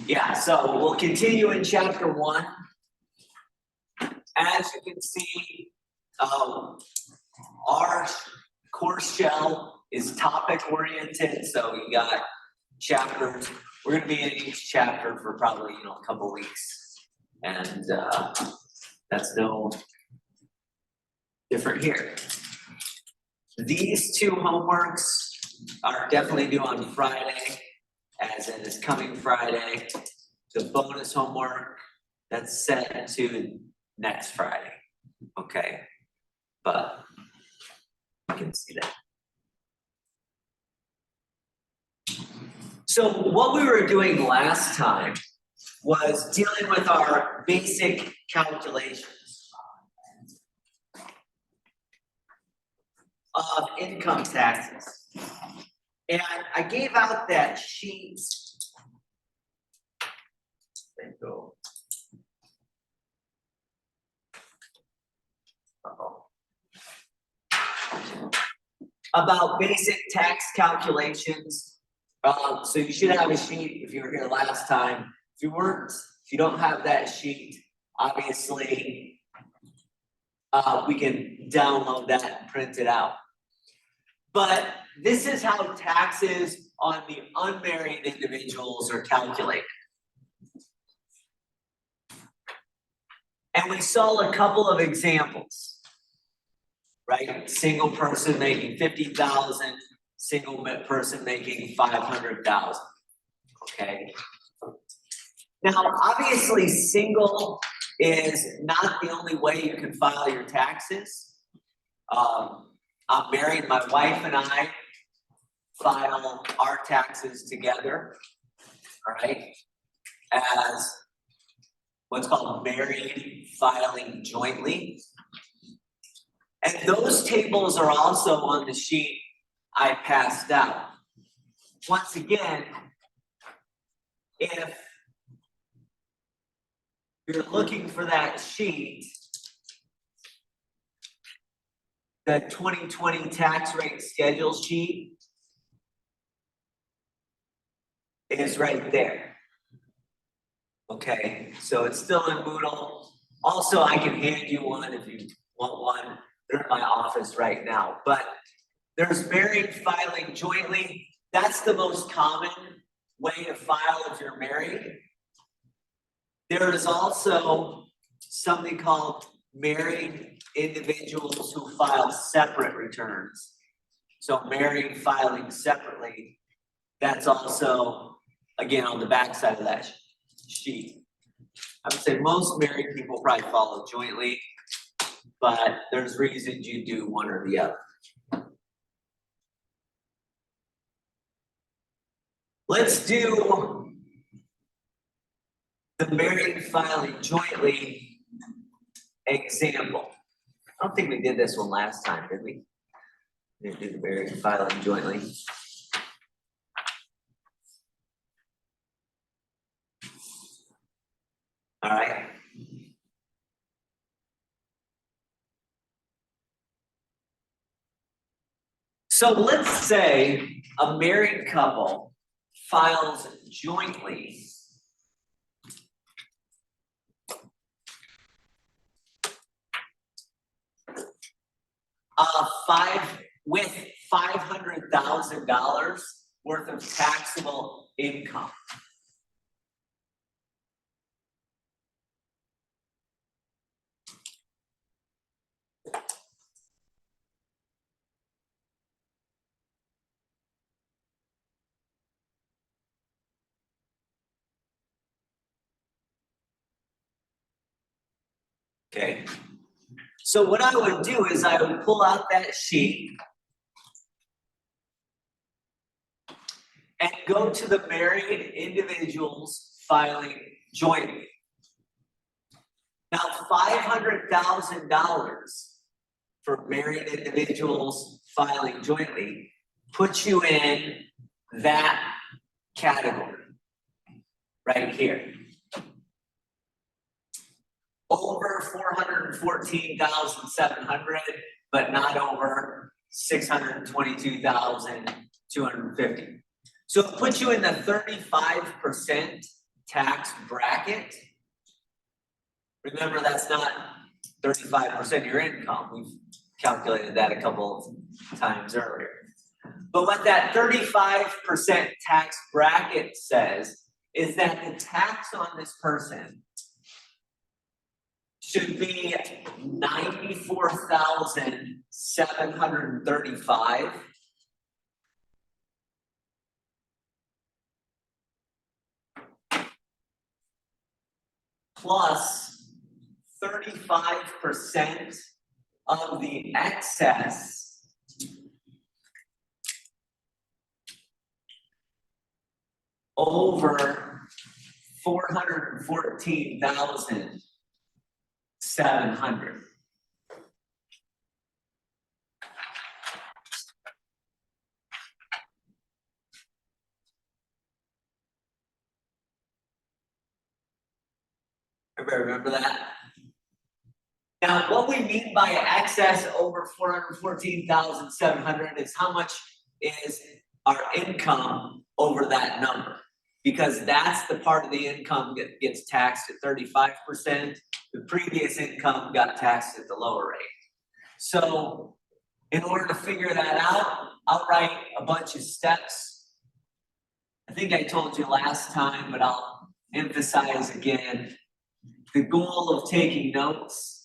Yeah, so we'll continue in chapter 1. As you can see, our course shell is topic oriented, so you got chapters. We're going to be in each chapter for probably a couple weeks, and that's no different here. These two homeworks are definitely due on Friday, as in this coming Friday. The bonus homework, that's set to next Friday, okay? But you can see that. So what we were doing last time was dealing with our basic calculations of income taxes. And I gave out that sheet. There you go. About basic tax calculations. So you should have a sheet if you were here last time. If you don't have that sheet, obviously we can download that and print it out. But this is how taxes on the unmarried individuals are calculated. And we saw a couple of examples, right? Single person making $50,000, single person making $500,000, okay? Now, obviously, single is not the only way you can file your taxes. I'm married, my wife and I file our taxes together, all right, as what's called married filing jointly. And those tables are also on the sheet I passed out. Once again, if you're looking for that sheet, the 2020 tax rate schedule sheet is right there. Okay, so it's still in Moodle. Also, I can hand you one if you want one. They're in my office right now. But there's married filing jointly. That's the most common way to file if you're married. There is also something called married individuals who file separate returns. So married filing separately, that's also, again, on the back side of that sheet. I would say most married people probably follow jointly, but there's reasons you do one or the other. Let's do the married filing jointly example. I don't think we did this one last time, did we? We didn't do the married filing jointly. All right. So let's say a married couple files jointly with $500,000 worth of taxable income. Okay, so what I would do is I would pull out that sheet and go to the married individuals filing jointly. Now, $500,000 for married individuals filing jointly puts you in that category right here. Over 414,700, but not over 622,250. So it puts you in the 35% tax bracket. Remember, that's not 35% of your income. We've calculated that a couple of times earlier. But what that 35% tax bracket says is that the tax on this person should be $94,735 plus 35% of the excess over 414,700. Everybody remember that? Now, what we mean by excess over 414,700 is how much is our income over that number, because that's the part of the income that gets taxed at 35%. The previous income got taxed at the lower rate. So in order to figure that out, I'll write a bunch of steps. I think I told you last time, but I'll emphasize again. The goal of taking notes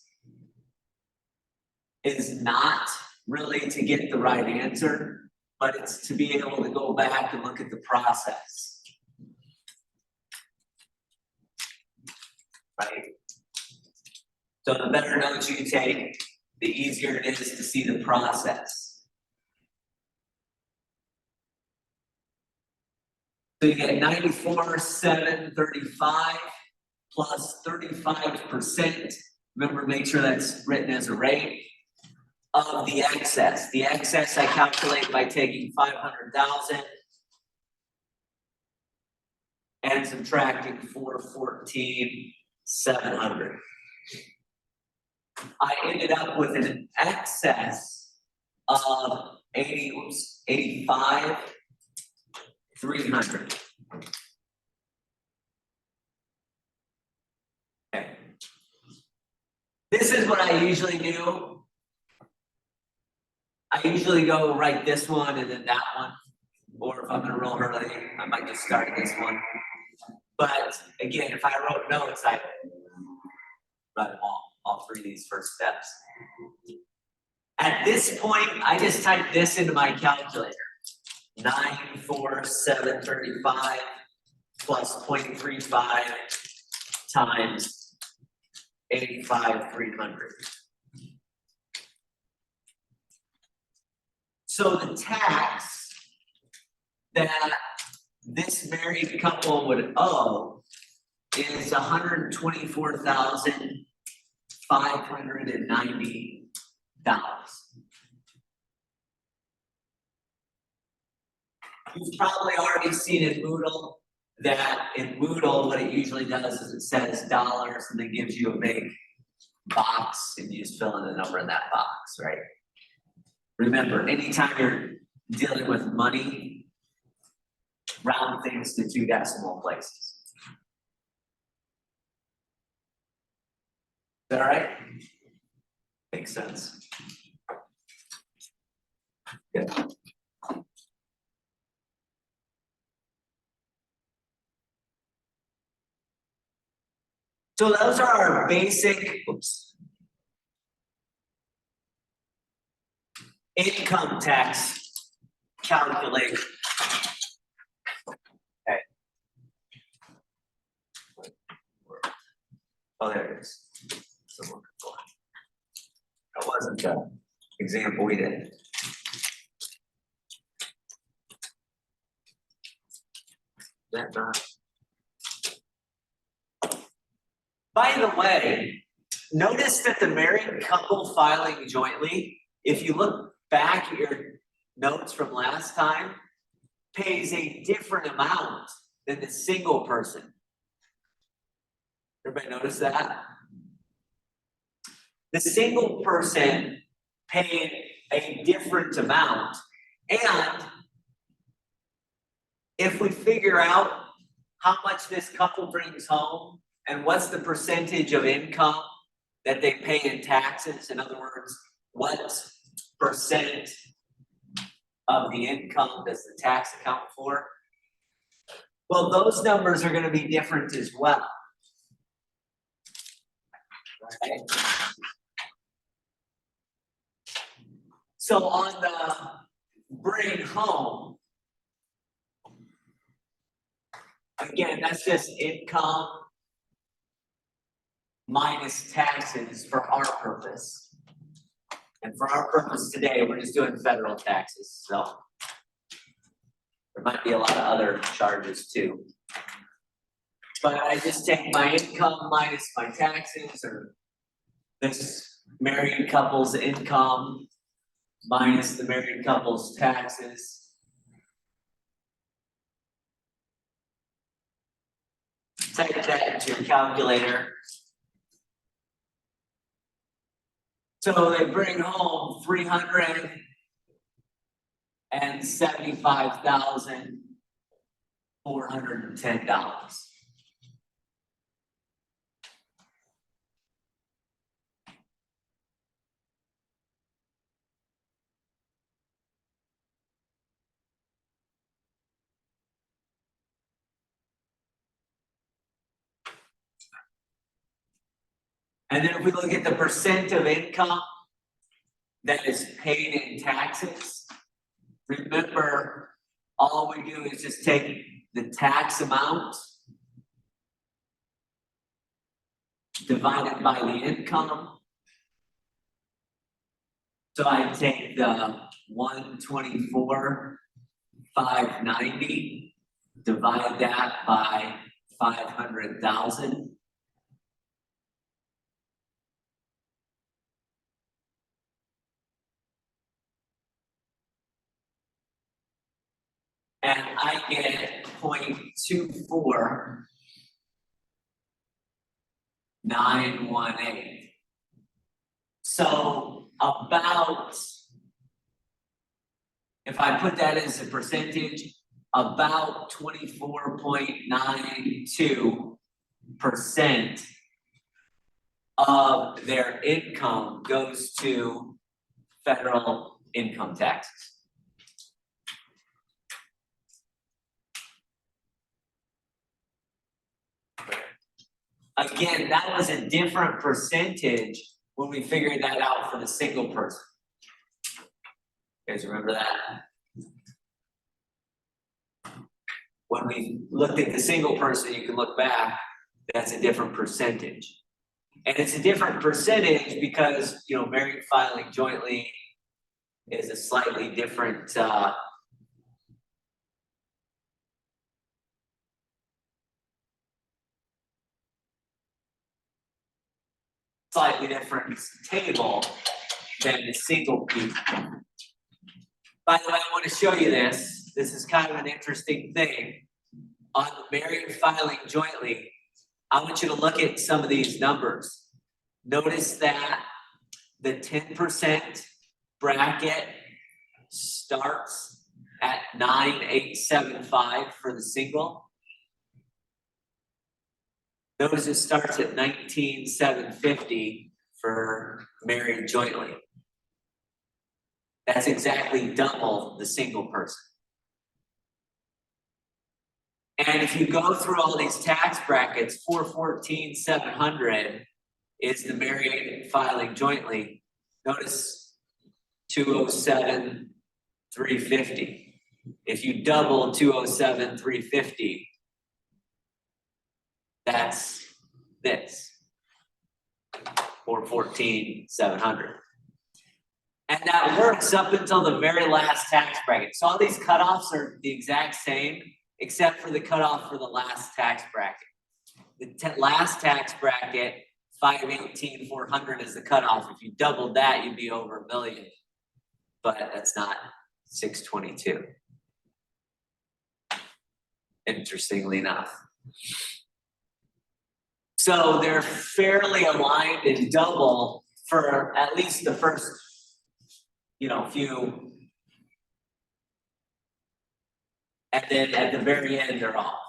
is not really to get the right answer, but it's to be able to go back and look at the process. Right? So the better notes you take, the easier it is to see the process. So you get 94,735 plus 35%. Remember, make sure that's written as a rate of the excess. The excess I calculate by taking 500,000 and subtracting 414,700. I ended up with an excess of 85,300. Okay. This is what I usually do. I usually go write this one and then that one, or if I'm gonna roll early, I might just start this one. But again, if I wrote notes, I write all three of these first steps. At this point, I just type this into my calculator. 94,735 plus 0.35 times 85,300. So the tax that this married couple would owe is $124,590. You've probably already seen in Moodle that in Moodle, what it usually does is it says dollars and then gives you a big box and you just fill in the number in that box, right? Remember, anytime you're dealing with money, round things to 2 decimal places. Is that all right? Makes sense. Good. So those are our basic, income tax calculation. Okay. Oh, there it is. That wasn't the example we did. That not. By the way, notice that the married couple filing jointly, if you look back at your notes from last time, pays a different amount than the single person. Everybody notice that? The single person paid a different amount. And if we figure out how much this couple brings home and what's the percentage of income that they pay in taxes. In other words, what percent of the income does the tax account for? Well, those numbers are going to be different as well. Right? So on the bring home, again, that's just income minus taxes for our purpose. And for our purpose today, we're just doing federal taxes, so there might be a lot of other charges too. But I just take my income minus my taxes, or this married couple's income minus the married couple's taxes. Type that into your calculator. So they bring home $375,410. And then if we look at the percent of income that is paid in taxes, remember, all we do is just take the tax amount divided by the income. So I take the 124,590, divide that by 500,000. And I get 0.24918. So about, if I put that as a percentage, about 24.92% of their income goes to federal income taxes. Again, that was a different percentage when we figured that out for the single person. You guys remember that? When we looked at the single person, you can look back, that's a different percentage. And it's a different percentage because, you know, married filing jointly is a slightly different, table than the single people. By the way, I want to show you this. This is kind of an interesting thing. On the married filing jointly, I want you to look at some of these numbers. Notice that the 10% bracket starts at 9,875 for the single. Notice it starts at 19,750 for married jointly. That's exactly double the single person. And if you go through all these tax brackets, 414,700 is the married filing jointly. Notice 207,350. If you double 207,350, that's this, 414,700. And that works up until the very last tax bracket. So all these cutoffs are the exact same, except for the cutoff for the last tax bracket. The last tax bracket, 518,400 is the cutoff. If you doubled that, you'd be over $1 million. But that's not 622. Interestingly enough. So they're fairly aligned and double for at least the first, few. And then at the very end, they're off.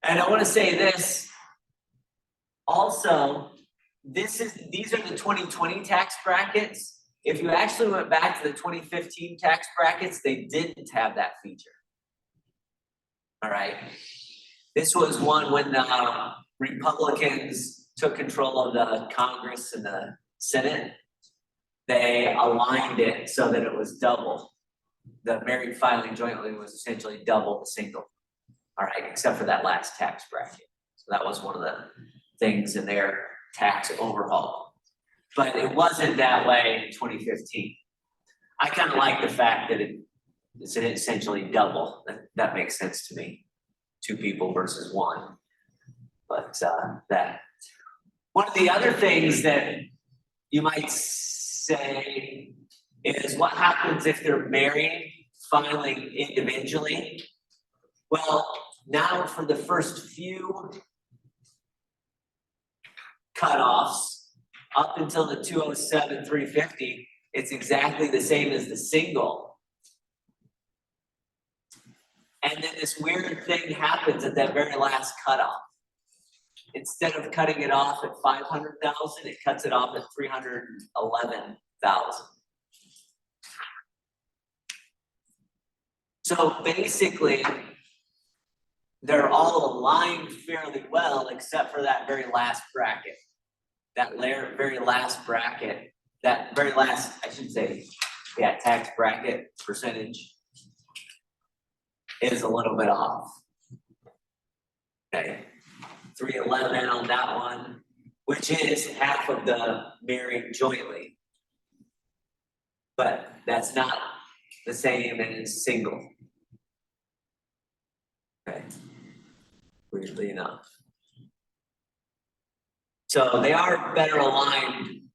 And I want to say this also, these are the 2020 tax brackets. If you actually went back to the 2015 tax brackets, they didn't have that feature. All right. This was one when the Republicans took control of the Congress and the Senate. They aligned it so that it was double. The married filing jointly was essentially double the single. All right, except for that last tax bracket. So that was one of the things in their tax overhaul. But it wasn't that way in 2015. I kind of like the fact that it's essentially double. That makes sense to me. 2 people versus 1. But that. One of the other things that you might say is what happens if they're married, filing individually? Well, now for the first few cutoffs, up until the 207, 350, it's exactly the same as the single. And then this weird thing happens at that very last cutoff. Instead of cutting it off at 500,000, it cuts it off at 311,000. So basically, they're all aligned fairly well, except for that very last bracket. That very last bracket, that very last, I should say, yeah, tax bracket percentage is a little bit off. Okay, 311 on that one, which is half of the married jointly. But that's not the same as single. Okay, weirdly enough. So they are better aligned.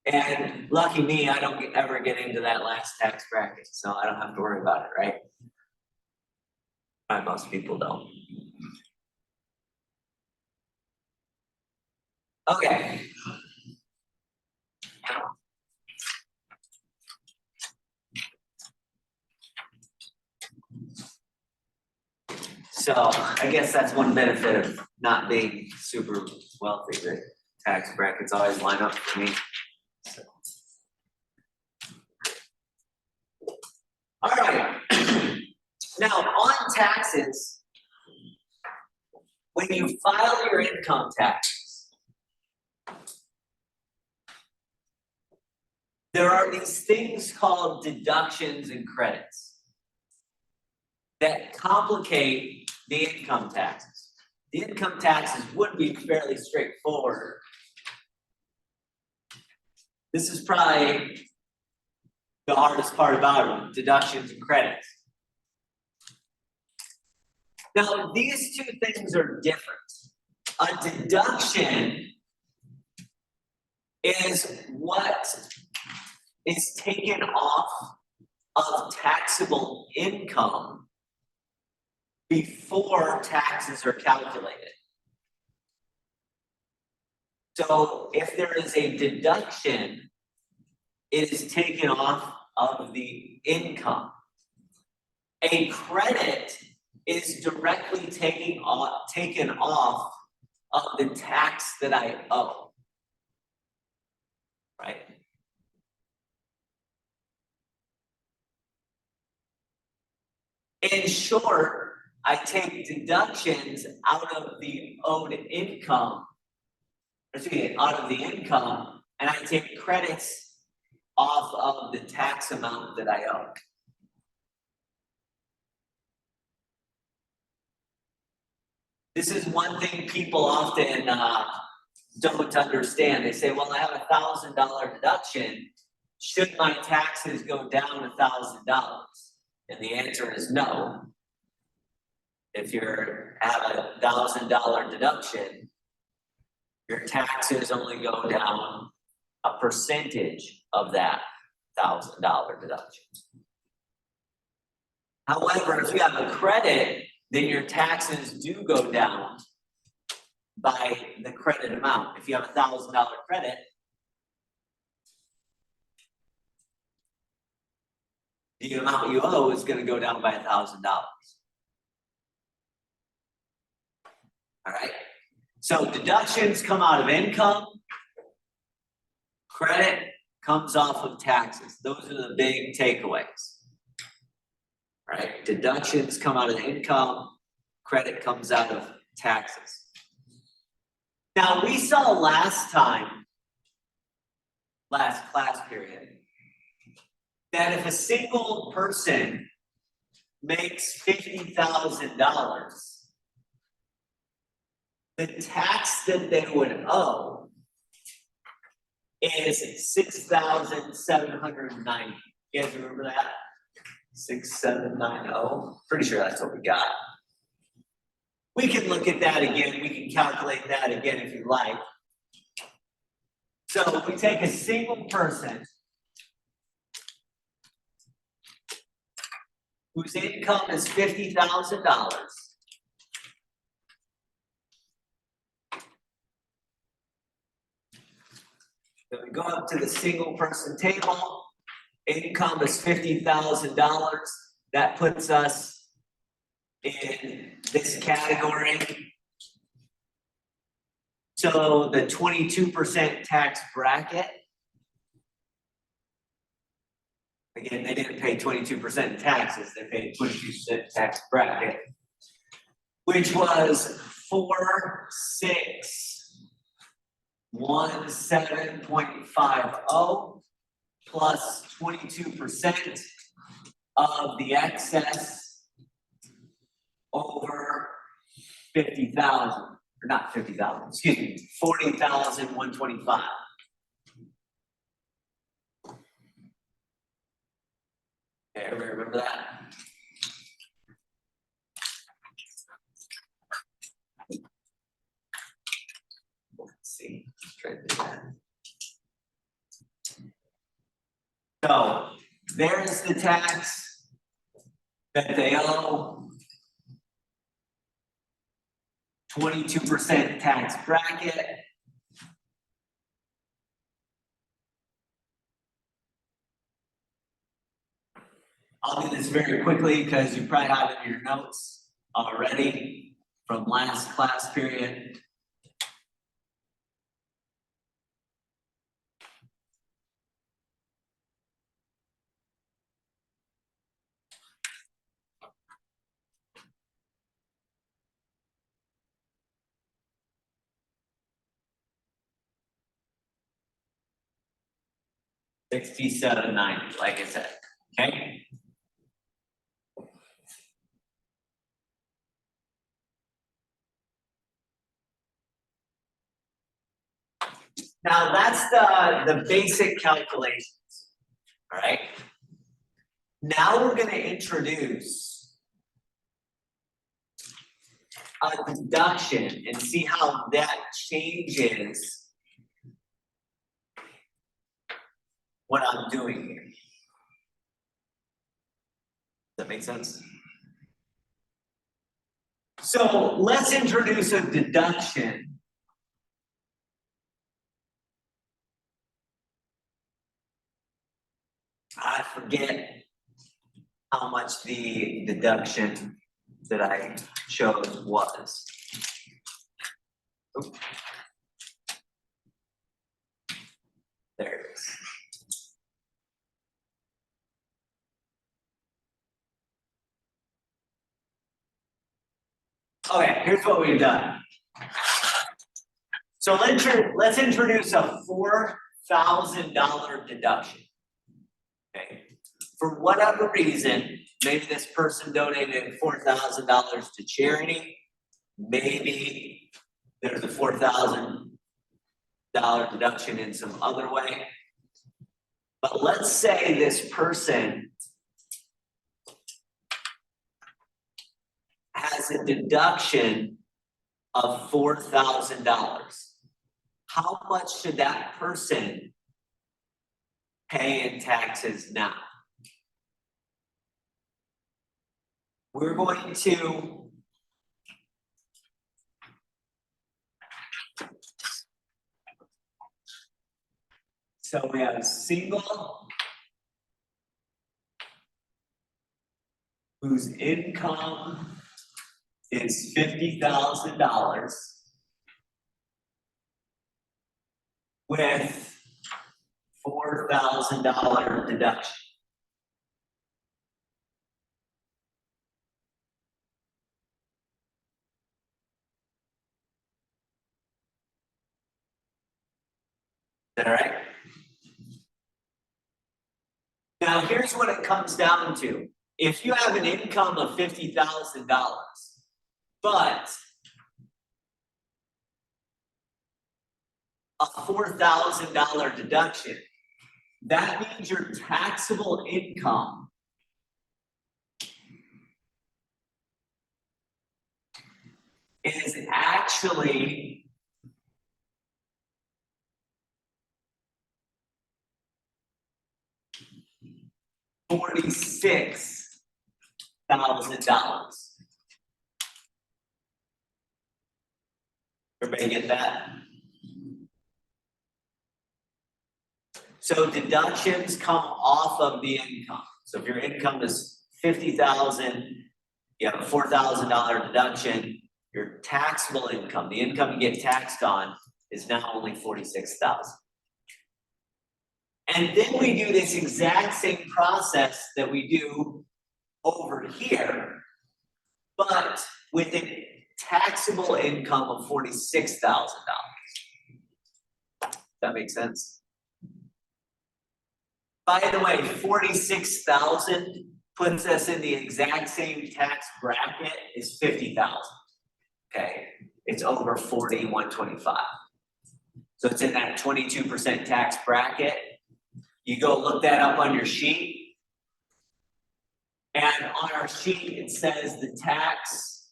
And lucky me, I don't ever get into that last tax bracket, so I don't have to worry about it, right? Most people don't. Okay. So I guess that's one benefit of not being super wealthy, that tax brackets always line up for me. So. All right. Now on taxes, when you file your income taxes, there are these things called deductions and credits that complicate the income taxes. The income taxes would be fairly straightforward. This is probably the hardest part about them, deductions and credits. Now, these 2 things are different. A deduction is what is taken off of taxable income before taxes are calculated. So if there is a deduction, it is taken off of the income. A credit is directly taken off of the tax that I owe, right? In short, I take deductions out of the owed income, out of the income, and I take credits off of the tax amount that I owe. This is one thing people often don't understand. They say, well, I have $1,000 deduction. Should my taxes go down $1,000? And the answer is no. If you have a $1,000 deduction, your taxes only go down a percentage of that $1,000 deduction. However, if you have a credit, then your taxes do go down by the credit amount. If you have a $1,000 credit, the amount you owe is going to go down by $1,000. All right. So deductions come out of income. Credit comes off of taxes. Those are the big takeaways. All right. Deductions come out of income. Credit comes out of taxes. Now we saw last class period, that if a single person makes $50,000, the tax that they would owe is $6,790. You guys remember that? 6,790. Pretty sure that's what we got. We can look at that again. We can calculate that again if you like. So we take a single person whose income is $50,000. Then we go up to the single person table. Income is $50,000. That puts us in this category. So the 22% tax bracket. Again, they didn't pay 22% in taxes, they paid 22% tax bracket, which was 4617.50 plus 22% of the excess over 50,000, or not 50,000, excuse me, 40,125. Okay, everybody remember that? Let's see, let's try to do that. So there's the tax that they owe. 22% tax bracket. I'll do this very quickly because you probably have it in your notes already from last class period. $67.90, like I said, okay? Now that's the basic calculations, all right? Now we're gonna introduce a deduction and see how that changes what I'm doing here. Does that make sense? So let's introduce a deduction. I forget how much the deduction that I chose was. Oop. There it is. Okay, here's what we've done. So let's introduce a $4,000 deduction. Okay. For whatever reason, maybe this person donated $4,000 to charity. Maybe there's a $4,000 deduction in some other way. But let's say this person has a deduction of $4,000. How much should that person pay in taxes now? We're going to so we have a single whose income is $50,000 with $4,000 deduction. Is that all right? Now, here's what it comes down to. If you have an income of $50,000, but a $4,000 deduction, that means your taxable income is actually $46,000. Everybody get that? So deductions come off of the income. So if your income is $50,000, you have a $4,000 deduction, your taxable income, the income you get taxed on, is now only $46,000. And then we do this exact same process that we do over here, but with a taxable income of $46,000. That makes sense? By the way, 46,000 puts us in the exact same tax bracket as 50,000. Okay, it's over 4125. So it's in that 22% tax bracket. You go look that up on your sheet. And on our sheet, it says the tax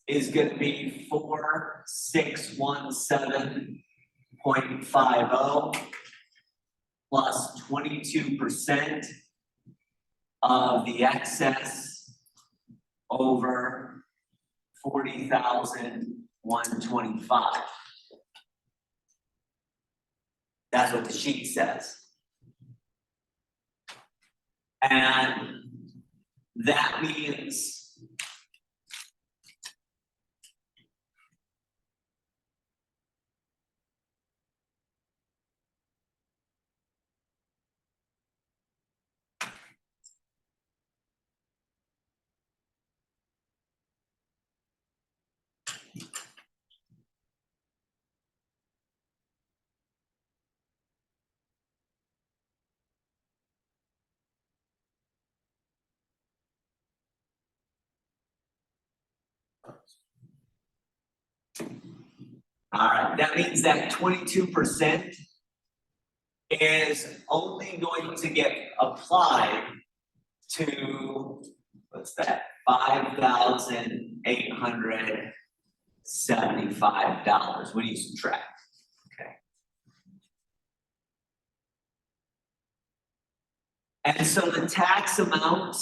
is going to be 4617.50 plus 22% of the excess over 40,125. That's what the sheet says. And that means all right, that means that 22% is only going to get applied to, what's that, $5,875. What do you subtract? Okay. And so the tax amount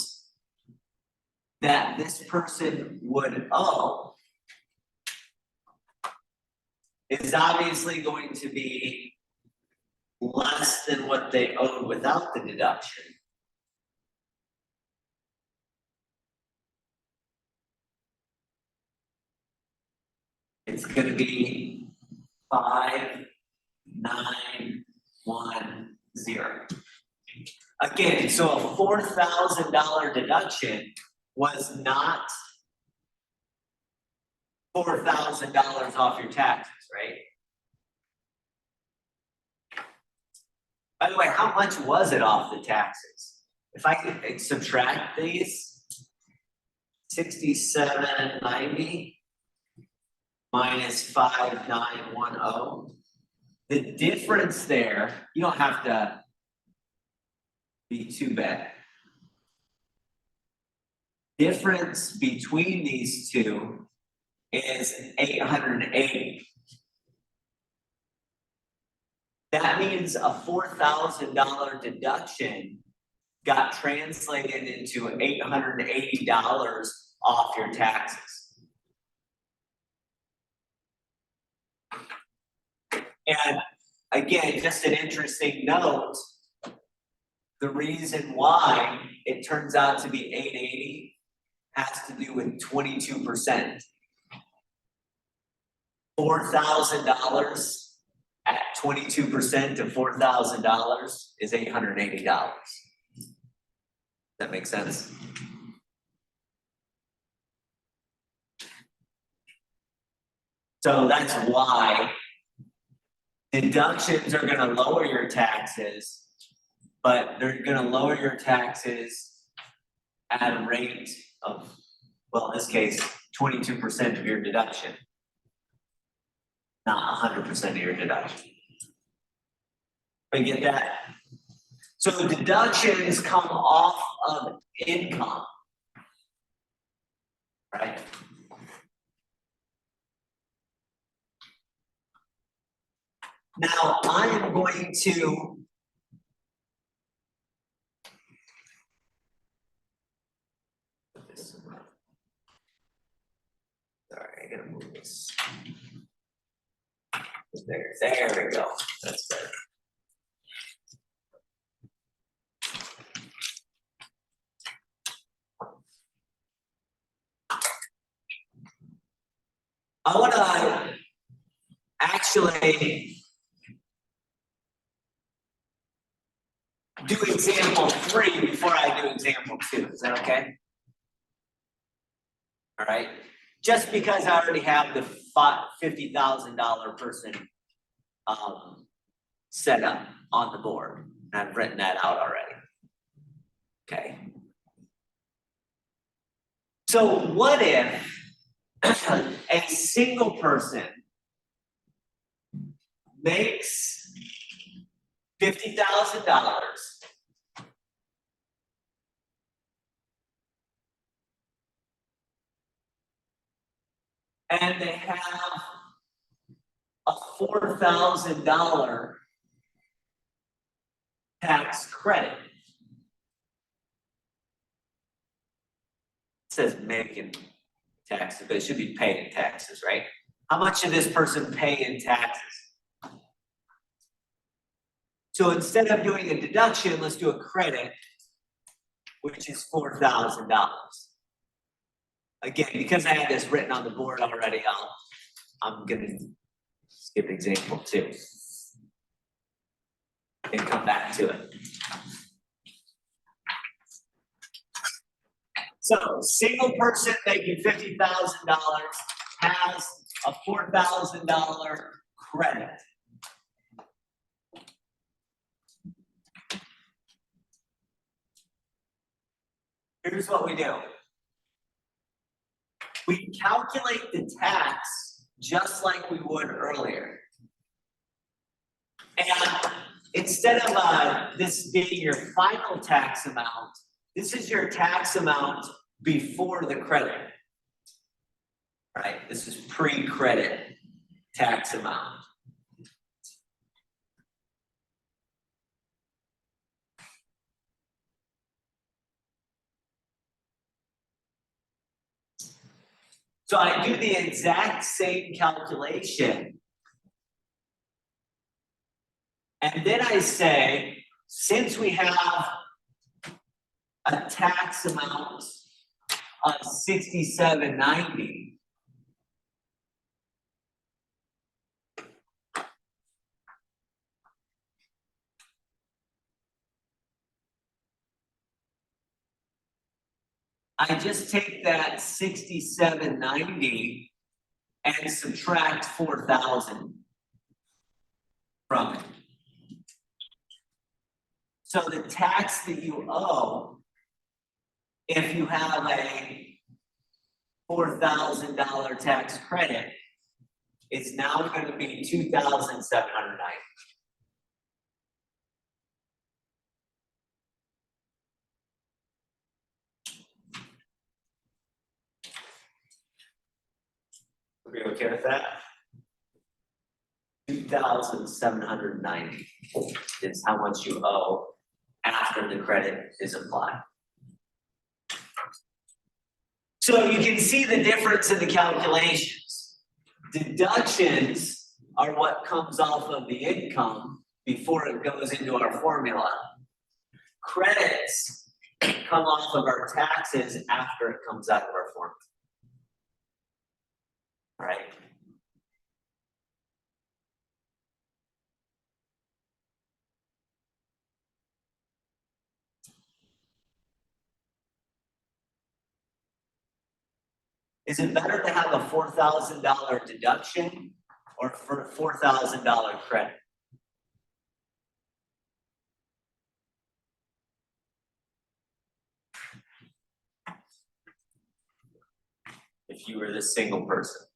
that this person would owe is obviously going to be less than what they owed without the deduction. It's going to be 5,910. Again, so a $4,000 deduction was not $4,000 off your taxes, right? By the way, how much was it off the taxes? If I could subtract these, 6790 minus 5,910. The difference there, you don't have to be too bad. Difference between these two is 880. That means a $4,000 deduction got translated into $880 off your taxes. And again, just an interesting note, the reason why it turns out to be 880 has to do with 22%. $4,000 at 22% of $4,000 is $880. That makes sense? So that's why deductions are gonna lower your taxes, but they're gonna lower your taxes at a rate of, well, in this case, 22% of your deduction, not 100% of your deduction. You get that? So the deductions come off of income, right? Now I am going to put this. Sorry, I gotta move this. There we go. That's better. I want to actually do example 3 before I do example 2. Is that okay? All right. Just because I already have the $50,000 person set up on the board, and I've written that out already. Okay. So what if a single person makes $50,000 and they have a $4,000 tax credit? It says making taxes, but it should be paying taxes, right? How much should this person pay in taxes? So instead of doing a deduction, let's do a credit, which is $4,000. Again, because I had this written on the board already, I'm gonna skip example 2 and come back to it. So single person making $50,000 has a $4,000 credit. Here's what we do. We calculate the tax just like we would earlier. And instead of this being your final tax amount, this is your tax amount before the credit. Right? This is pre-credit tax amount. So I do the exact same calculation. And then I say, since we have a tax amount of $67.90, I just take that $67.90 and subtract $4,000 from it. So the tax that you owe, if you have a $4,000 tax credit, is now going to be $2,790. Are we okay with that? $2,790 is how much you owe after the credit is applied. So you can see the difference in the calculations. Deductions are what comes off of the income before it goes into our formula. Credits come off of our taxes after it comes out of our formula. All right. Is it better to have a $4,000 deduction or for $4,000 credit? If you were the single person.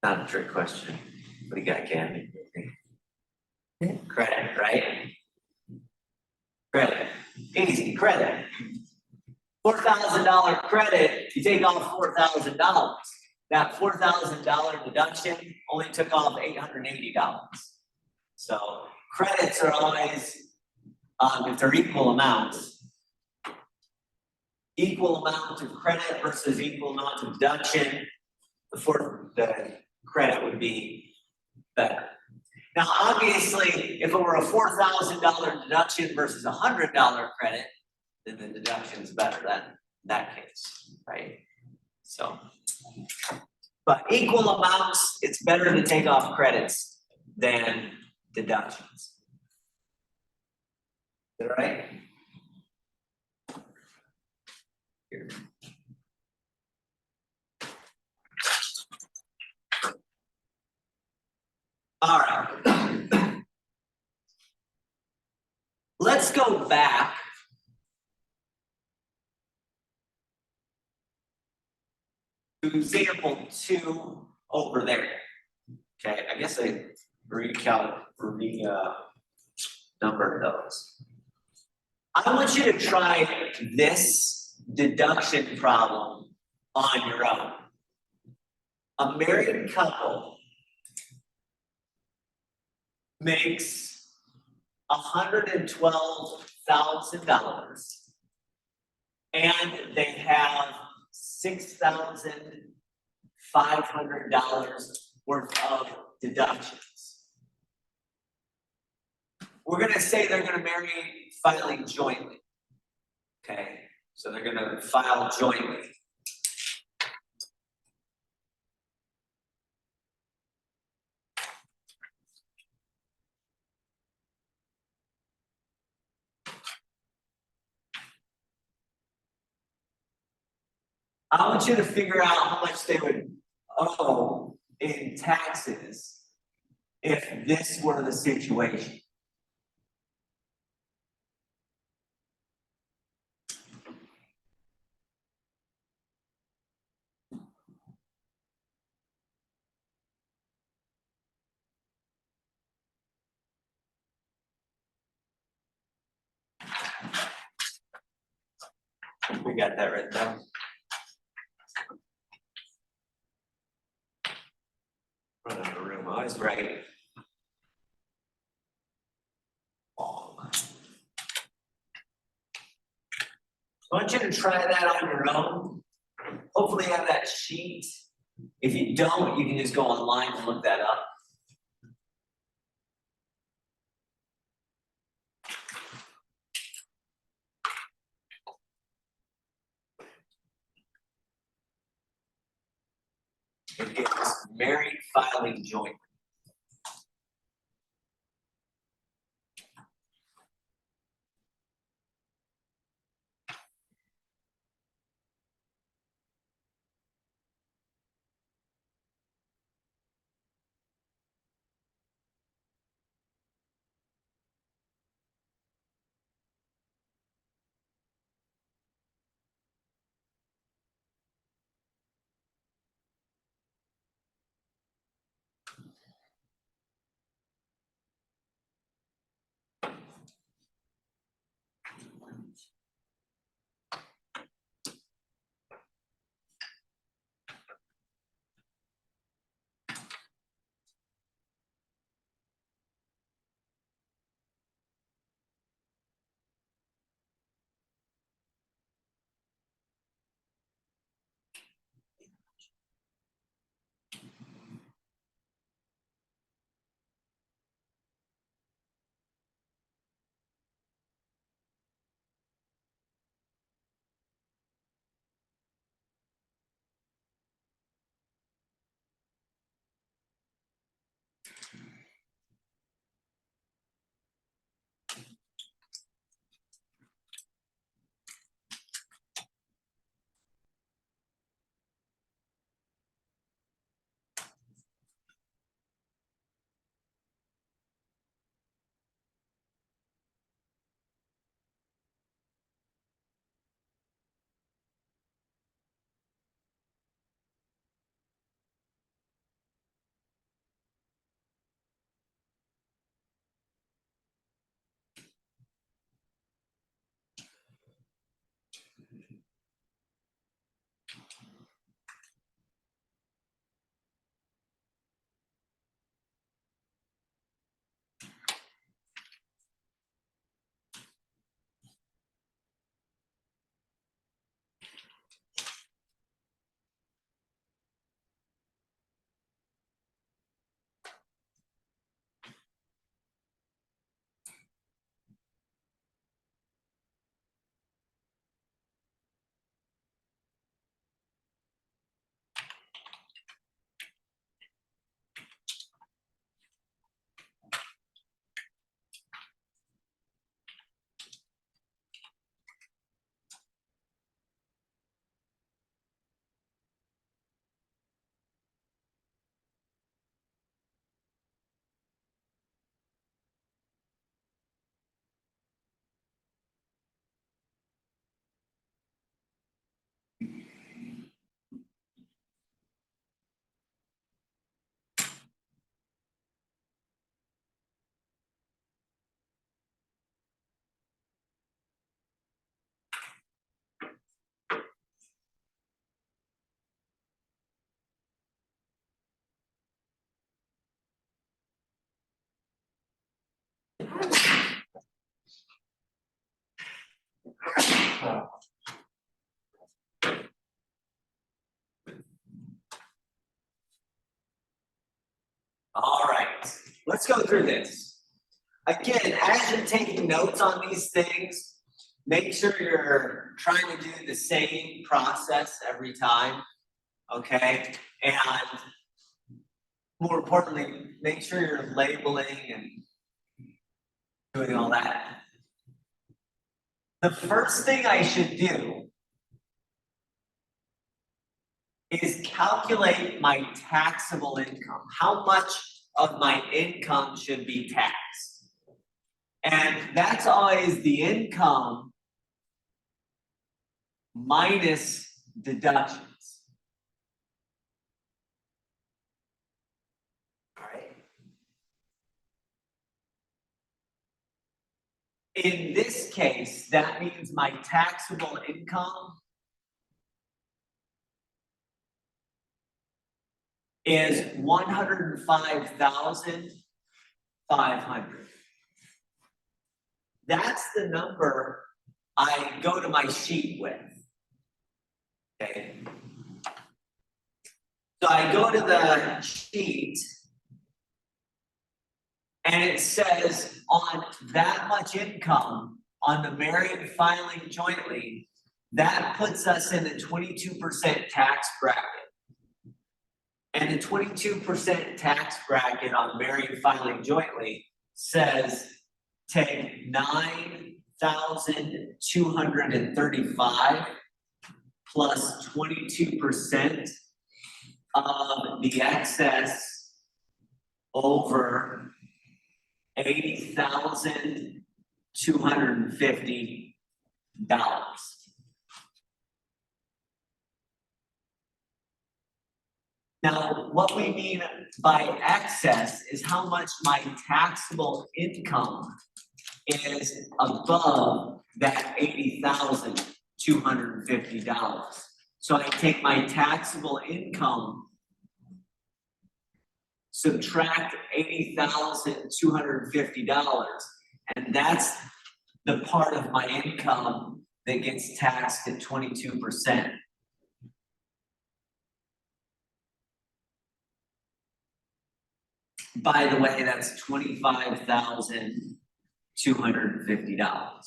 Not a trick question. What do you got, Candy? Credit, right? Credit. Easy, credit. $4,000 credit, you take off $4,000. That $4,000 deduction only took off $880. So credits are always, if they're equal amounts, equal amount of credit versus equal amount of deduction, the credit would be better. Now, obviously, if it were a $4,000 deduction versus a $100 credit, then the deduction is better than that case, right? So, but equal amounts, it's better to take off credits than deductions. Is that right? Here. All right. Let's go back to example 2 over there. Okay, I guess I numbered those. I want you to try this deduction problem on your own. A married couple makes $112,000 and they have $6,500 worth of deductions. We're going to say they're going to marry filing jointly. Okay, so they're going to file jointly. I want you to figure out how much they would owe in taxes if this were the situation. We got that written down. Run out of room. I was right. I want you to try that on your own. Hopefully you have that sheet. If you don't, you can just go online and look that up. It is married filing jointly. All right, let's go through this. Again, as you're taking notes on these things, make sure you're trying to do the same process every time, okay? And more importantly, make sure you're labeling and doing all that. The first thing I should do is calculate my taxable income. How much of my income should be taxed? And that's always the income minus deductions. All right. In this case, that means my taxable income is $105,500. That's the number I go to my sheet with. Okay. So I go to the sheet and it says on that much income on the married filing jointly, that puts us in the 22% tax bracket. And the 22% tax bracket on married filing jointly says take 9,235 plus 22% of the excess over $80,250. Now, what we mean by excess is how much my taxable income is above that $80,250. So I take my taxable income, subtract $80,250, and that's the part of my income that gets taxed at 22%. By the way, that's $25,250.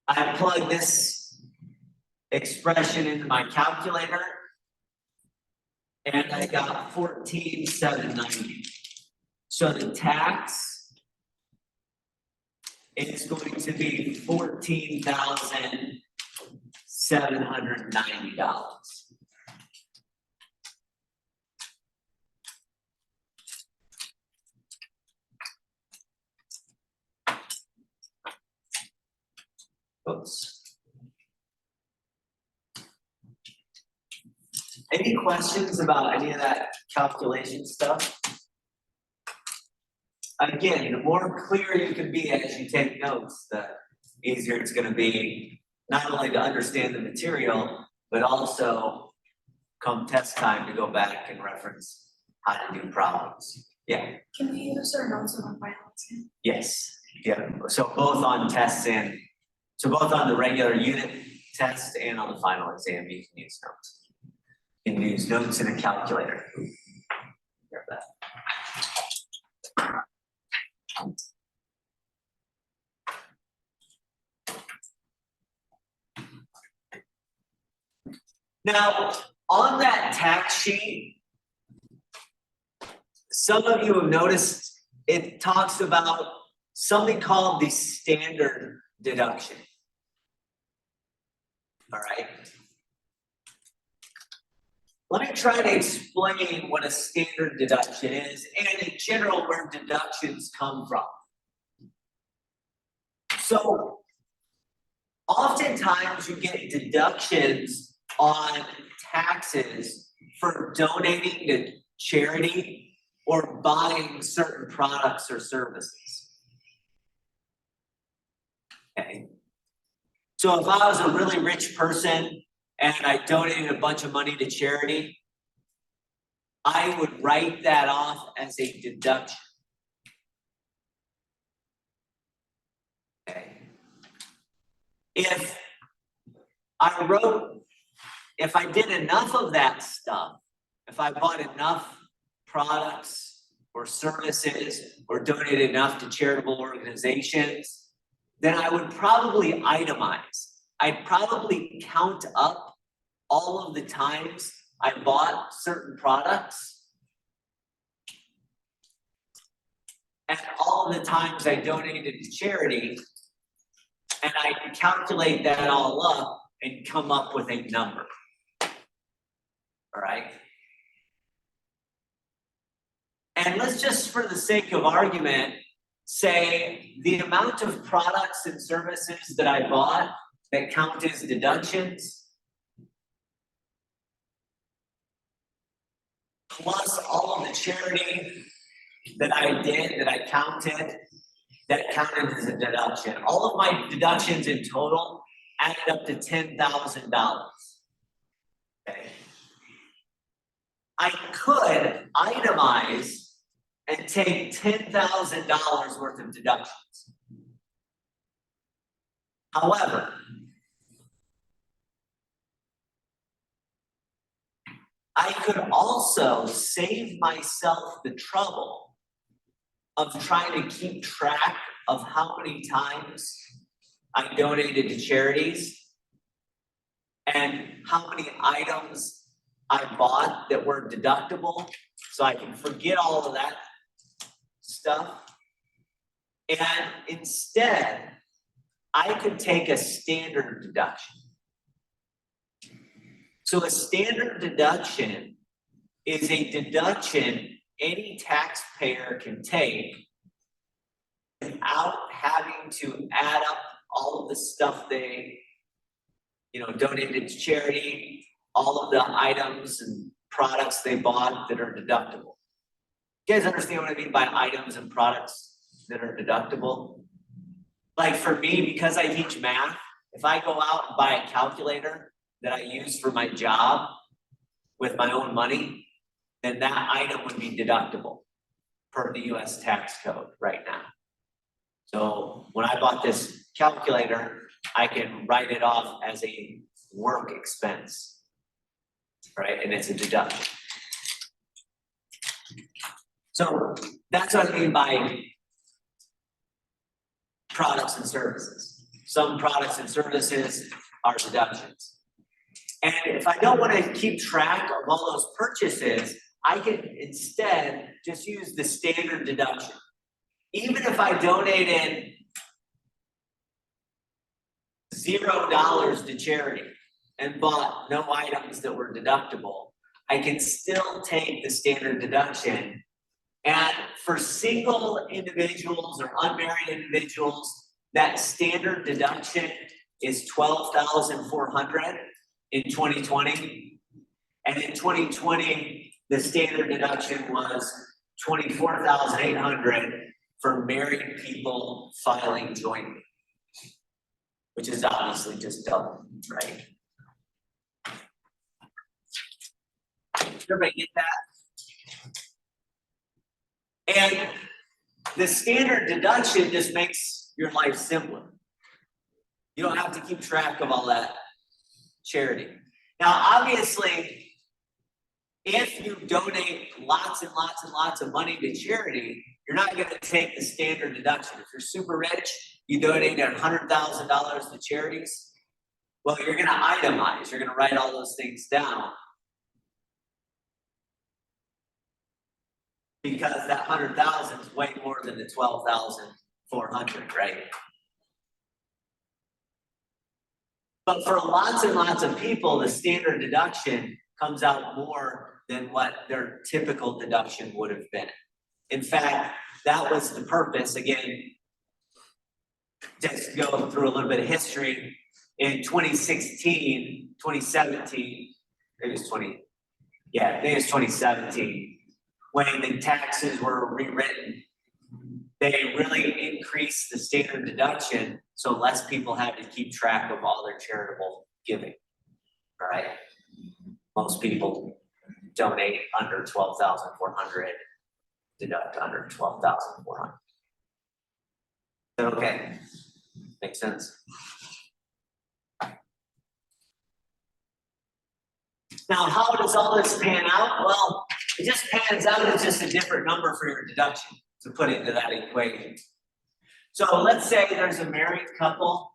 I plug this expression into my calculator and I got 14,790. So the tax is going to be $14,790. Oops. Any questions about any of that calculation stuff? Again, the more clear you can be as you take notes, the easier it's going to be not only to understand the material, but also come test time to go back and reference how to do problems. Yeah. Can we use our notes on the final exam? Yes. Yeah. So both on tests and so both on the regular unit test and on the final exam, you can use notes. You can use notes in a calculator. Grab that. Now, on that tax sheet, some of you have noticed it talks about something called the standard deduction. All right. Let me try to explain what a standard deduction is and in general where deductions come from. So oftentimes you get deductions on taxes for donating to charity or buying certain products or services. Okay. So if I was a really rich person and I donated a bunch of money to charity, I would write that off as a deduction. if if I did enough of that stuff, if I bought enough products or services or donated enough to charitable organizations, then I would probably itemize. I'd probably count up all of the times I bought certain products and all of the times I donated to charity, and I calculate that all up and come up with a number. All right. And let's just, for the sake of argument, say the amount of products and services that I bought that count as deductions, plus all of the charity that I did, that I counted, that counted as a deduction. All of my deductions in total added up to $10,000. Okay. I could itemize and take $10,000 worth of deductions. However, I could also save myself the trouble of trying to keep track of how many times I donated to charities and how many items I bought that were deductible, so I can forget all of that stuff. And instead, I could take a standard deduction. So a standard deduction is a deduction any taxpayer can take without having to add up all of the stuff they, donated to charity, all of the items and products they bought that are deductible. You guys understand what I mean by items and products that are deductible? Like for me, because I teach math, if I go out and buy a calculator that I use for my job with my own money, then that item would be deductible per the US tax code right now. So when I bought this calculator, I can write it off as a work expense, right? And it's a deduction. So that's what I mean by products and services. Some products and services are deductions. And if I don't want to keep track of all those purchases, I can instead just use the standard deduction. Even if I donated $0 to charity and bought no items that were deductible, I can still take the standard deduction. And for single individuals or unmarried individuals, that standard deduction is $12,400 in 2020. And in 2020, the standard deduction was $24,800 for married people filing jointly, which is obviously just double, right? Everybody get that? And the standard deduction just makes your life simpler. You don't have to keep track of all that charity. Now, obviously, if you donate lots and lots and lots of money to charity, you're not going to take the standard deduction. If you're super rich, you donate $100,000 to charities, well, you're going to itemize. You're going to write all those things down. Because that 100,000 is way more than the 12,400, right? But for lots and lots of people, the standard deduction comes out more than what their typical deduction would have been. In fact, that was the purpose. Again, just to go through a little bit of history, in 2016, 2017, maybe it's 2017, when the taxes were rewritten, they really increased the standard deduction so less people had to keep track of all their charitable giving, right? Most people donate under 12,400, deduct under 12,400. Okay, makes sense. Now, how does all this pan out? Well, it just pans out as just a different number for your deduction to put into that equation. So let's say there's a married couple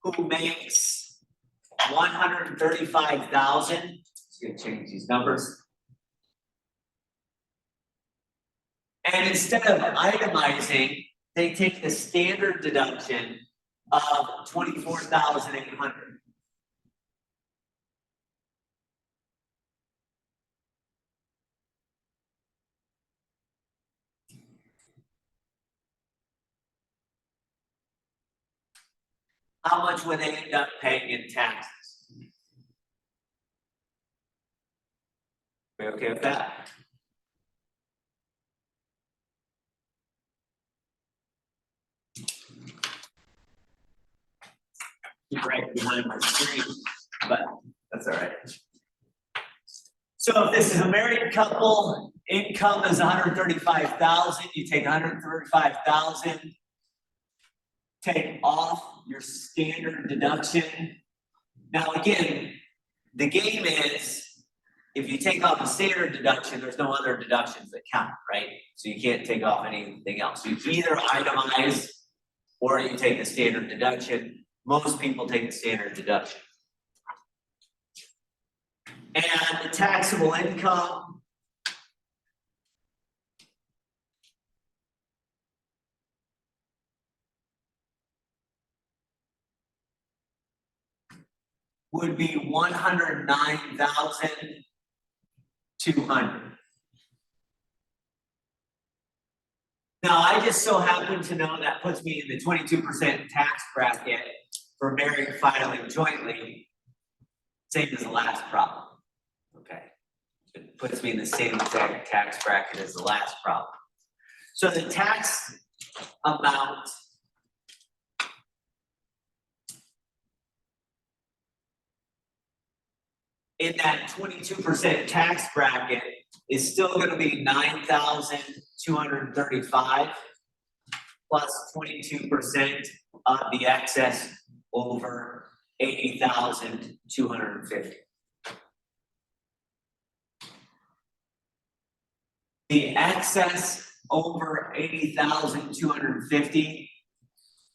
who makes 135,000. Just gonna change these numbers. And instead of itemizing, they take the standard deduction of 24,800. How much would they end up paying in taxes? We okay with that? Keep right behind my screen, but that's all right. So if this is a married couple, income is 135,000, you take 135,000, take off your standard deduction. Now again, the game is, if you take off a standard deduction, there's no other deductions that count, right? So you can't take off anything else. You either itemize or you take the standard deduction. Most people take the standard deduction. And the taxable income would be 109,200. Now, I just so happen to know that puts me in the 22% tax bracket for married filing jointly, same as the last problem. Okay, it puts me in the same exact tax bracket as the last problem. So the tax amount in that 22% tax bracket is still going to be 9,235 plus 22% of the excess over 80,250. The excess over 80,250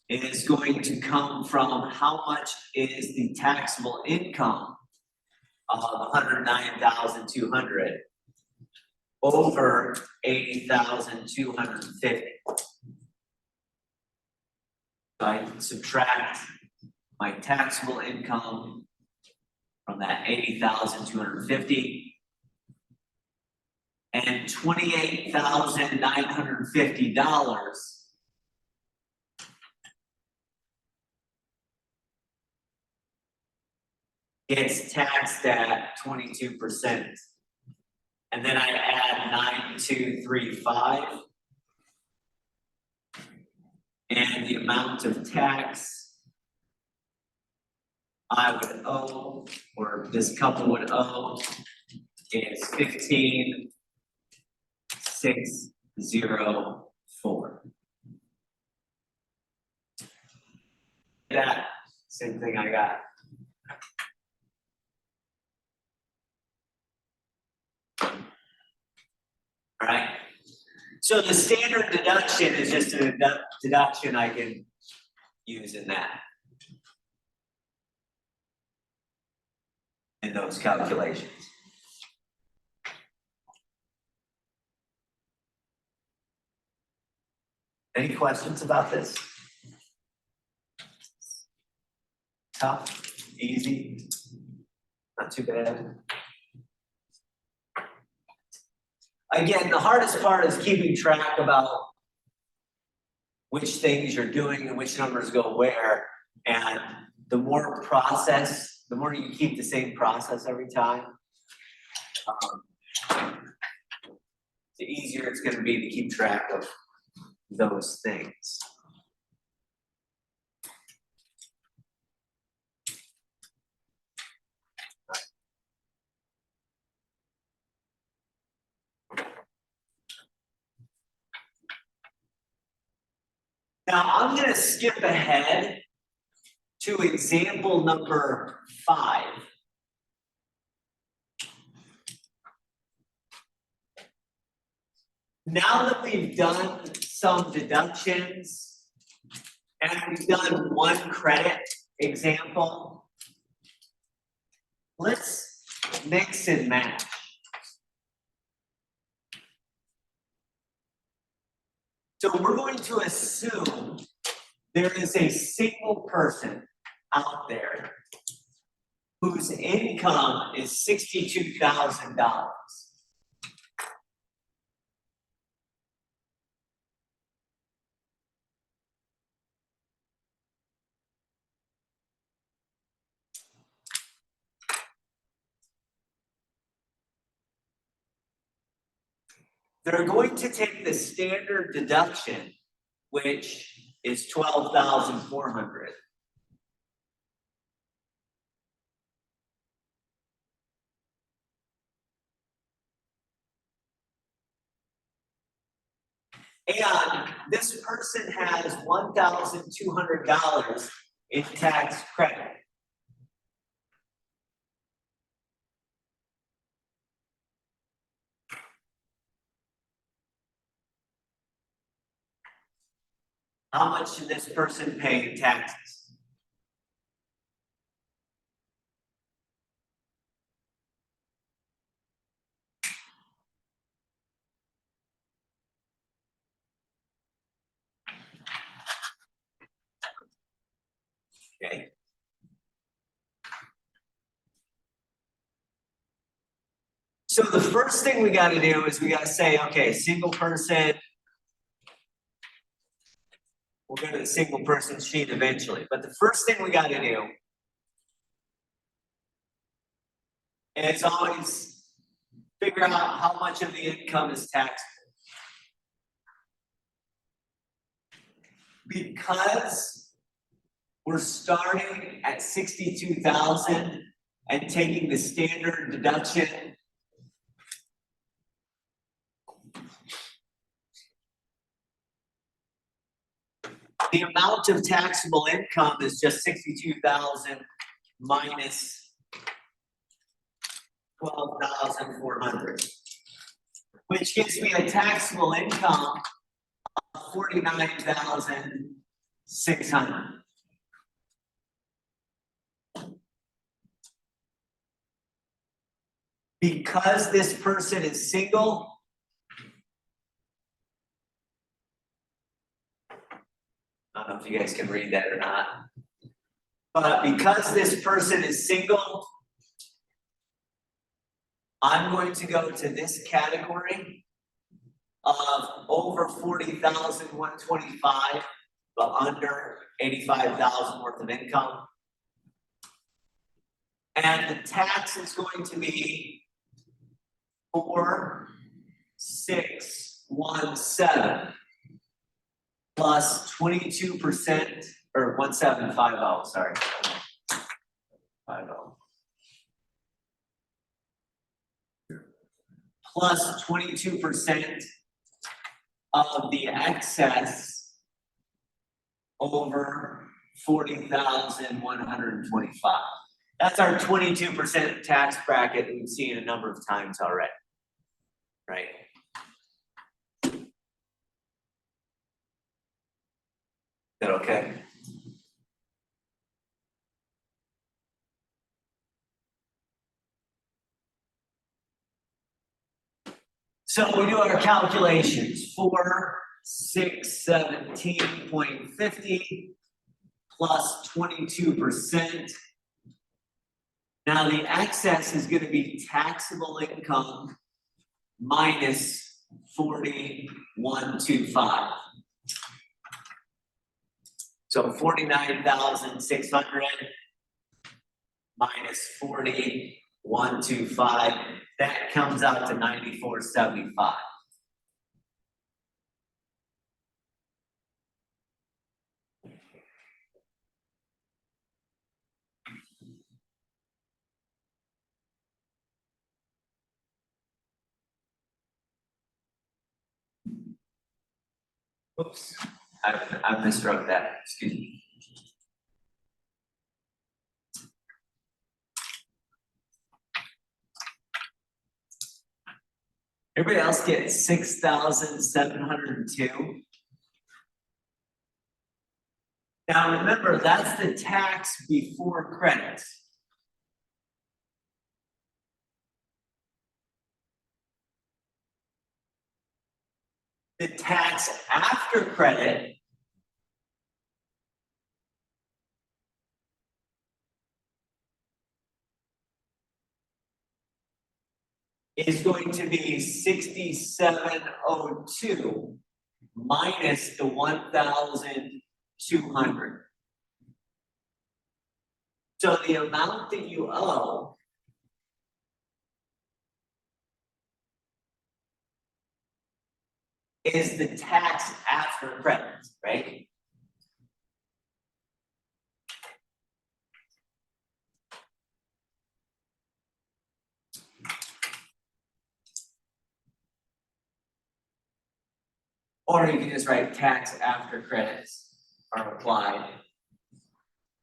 is going to come from how much is the taxable income of 109,200 over 80,250. So I subtract my taxable income from that 80,250 and $28,950 gets taxed at 22%. And then I add 9,235. And the amount of tax I would owe, or this couple would owe, is 15,604. That same thing I got. All right. So the standard deduction is just a deduction I can use in that. In those calculations. Any questions about this? Tough, easy, not too bad. Again, the hardest part is keeping track about which things you're doing and which numbers go where. And the more process, the more you keep the same process every time, the easier it's going to be to keep track of those things. Now I'm going to skip ahead to example number 5. Now that we've done some deductions and we've done one credit example, let's mix and match. So we're going to assume there is a single person out there whose income is $62,000. They're going to take the standard deduction, which is $12,400. And this person has $1,200 in tax credit. How much should this person pay in taxes? Okay. So the first thing we got to do is we got to say, okay, single person. We'll go to the single person sheet eventually. But the first thing we got to do is always figure out how much of the income is taxable. Because we're starting at 62,000 and taking the standard deduction, the amount of taxable income is just 62,000 minus 12,400, which gives me a taxable income of 49,600. Because this person is single, I don't know if you guys can read that or not, but because this person is single, I'm going to go to this category of over 40,125, but under 85,000 worth of income. And the tax is going to be 4,617 plus 22%, or 1,750, sorry. 50. Plus 22% of the excess over 40,125. That's our 22% tax bracket that we've seen a number of times already, right? Is that okay? So we do our calculations. 4,617.50 plus 22%. Now the excess is going to be taxable income minus 4125. So 49,600 minus 4125. That comes out to 9475. Oops, I miswrote that, excuse me. Everybody else get 6,702. Now remember, that's the tax before credits. The tax after credit is going to be 6,702 minus the 1,200. So the amount that you owe is the tax after credit, right? Or you can just write tax after credits are applied.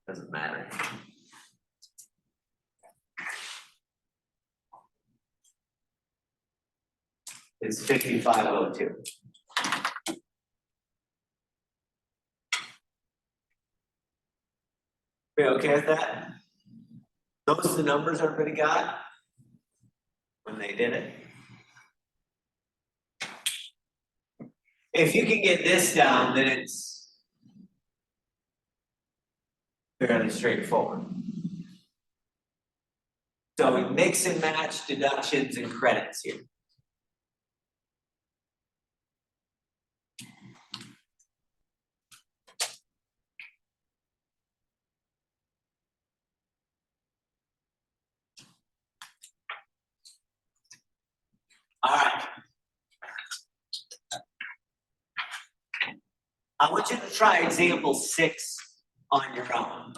Doesn't matter. It's 5,502. We okay with that? Those are the numbers everybody got when they did it. If you can get this down, then it's fairly straightforward. So we mix and match deductions and credits here. All right. I want you to try example 6 on your own.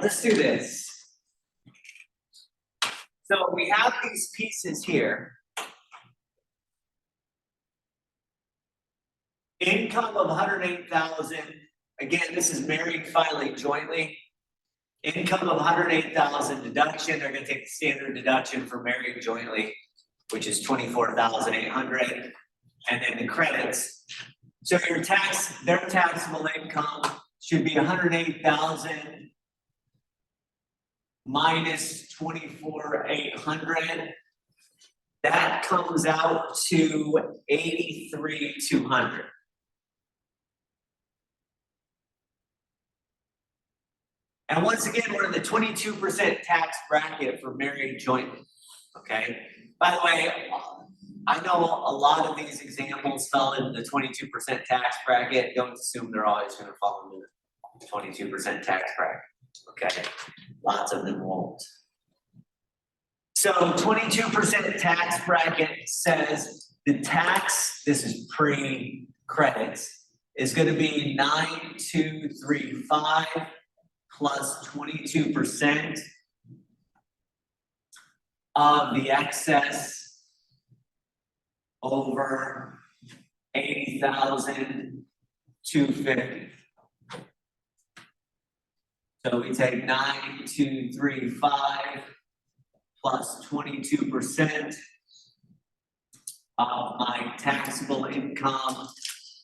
let's do this. So we have these pieces here. Income of 108,000. Again, this is married filing jointly. Income of 108,000 deduction. They're going to take the standard deduction for married jointly, which is 24,800, and then the credits. So your their taxable income should be 108,000 minus 24,800. That comes out to 83,200. And once again, we're in the 22% tax bracket for married jointly. Okay. By the way, I know a lot of these examples fell into the 22% tax bracket. Don't assume they're always going to fall into the 22% tax bracket. Okay. Lots of them won't. So 22% tax bracket says the tax, this is pre-credits, is going to be 9,235 plus 22% of the excess over 80,250. So we take 9,235 plus 22% of my taxable income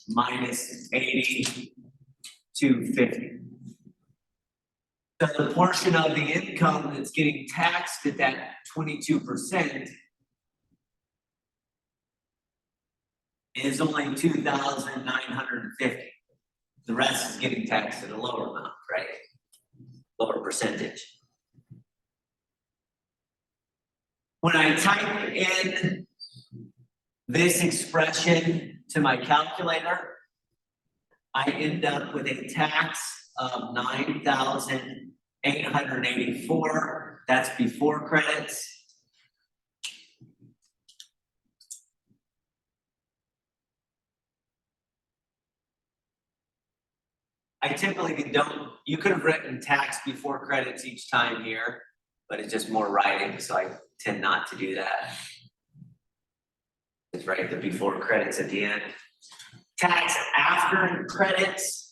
minus 80,250. So the portion of the income that's getting taxed at that 22% is only 2,950. The rest is getting taxed at a lower amount, right? Lower percentage. When I type in this expression to my calculator, I end up with a tax of 9,884. That's before credits. I typically don't, you could have written tax before credits each time here, but it's just more writing, so I tend not to do that. Just write the before credits at the end. Tax after credits.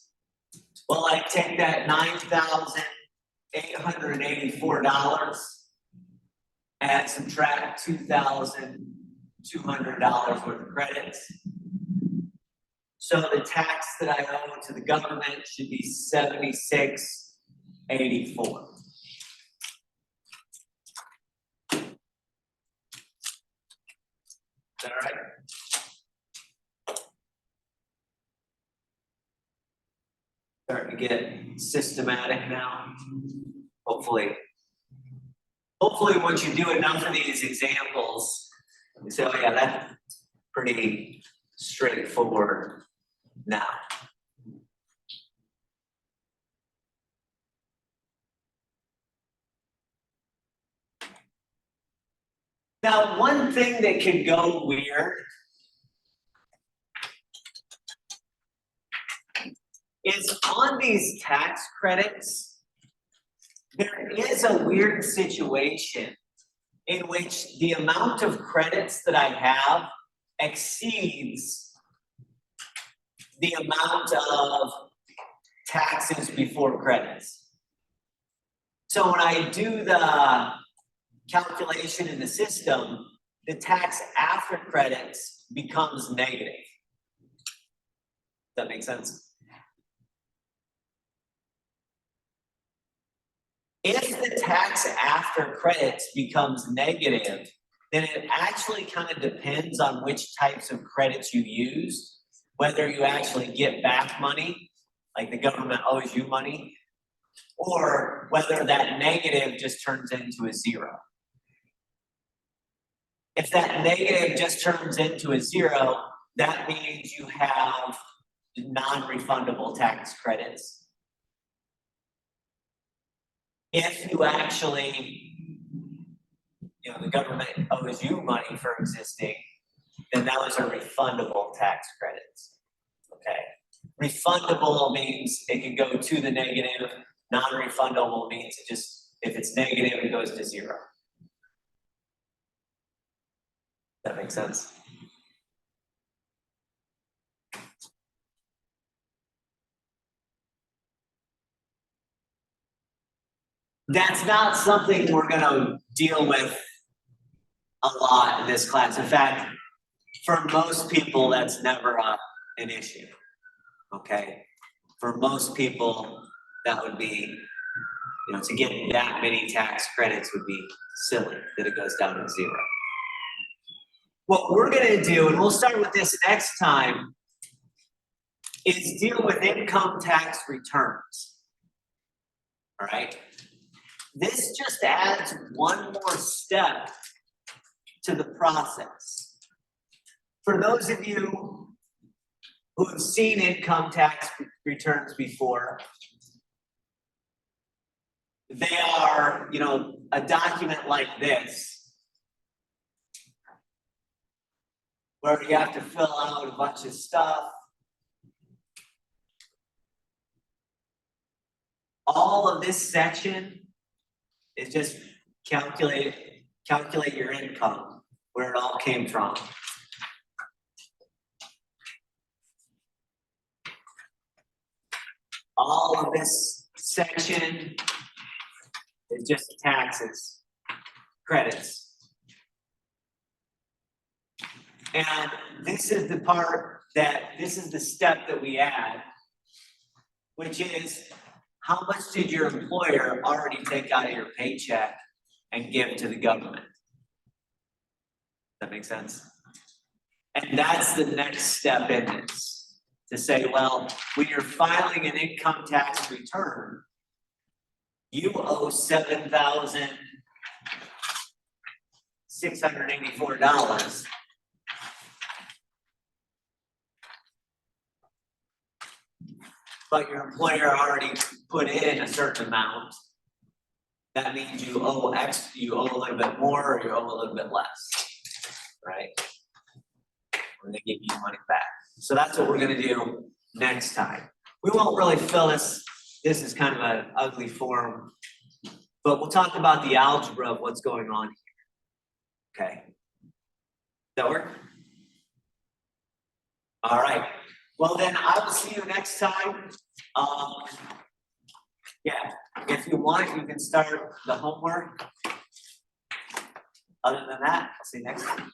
Well, I take that $9,884 and subtract $2,200 worth of credits. So the tax that I owe to the government should be $76.84. Is that all right? Starting to get systematic now. Hopefully once you do enough of these examples, you say, oh yeah, that's pretty straightforward now. Now, one thing that could go weird is on these tax credits, there is a weird situation in which the amount of credits that I have exceeds the amount of taxes before credits. So when I do the calculation in the system, the tax after credits becomes negative. Does that make sense? If the tax after credits becomes negative, then it actually kind of depends on which types of credits you use, whether you actually get back money, like the government owes you money, or whether that negative just turns into a zero. If that negative just turns into a zero, that means you have non-refundable tax credits. If you actually, the government owes you money for existing, then those are refundable tax credits, okay? Refundable means it can go to the negative, Non-refundable means it just, if it's negative, it goes to zero. That makes sense? That's not something we're gonna deal with a lot in this class. In fact, for most people, that's never an issue, okay? For most people, that would be, to get that many tax credits would be silly, that it goes down to zero. What we're gonna do, and we'll start with this next time, is deal with income tax returns. All right? This just adds one more step to the process. For those of you who have seen income tax returns before, they are, a document like this, where you have to fill out a bunch of stuff. All of this section is just calculate your income, where it all came from. All of this section is just taxes, credits. And this is the part this is the step that we add, which is how much did your employer already take out of your paycheck and give to the government? That makes sense? And that's the next step in this, to say, well, when you're filing an income tax return, you owe $7,684. But your employer already put in a certain amount. That means you owe a little bit more, or you owe a little bit less, right? When they give you money back. So that's what we're gonna do next time. We won't really fill this is kind of an ugly form, but we'll talk about the algebra of what's going on here. Okay. Does that work? All right. Well, then I will see you next time. Yeah, if you want, you can start the homework. Other than that, I'll see you next time.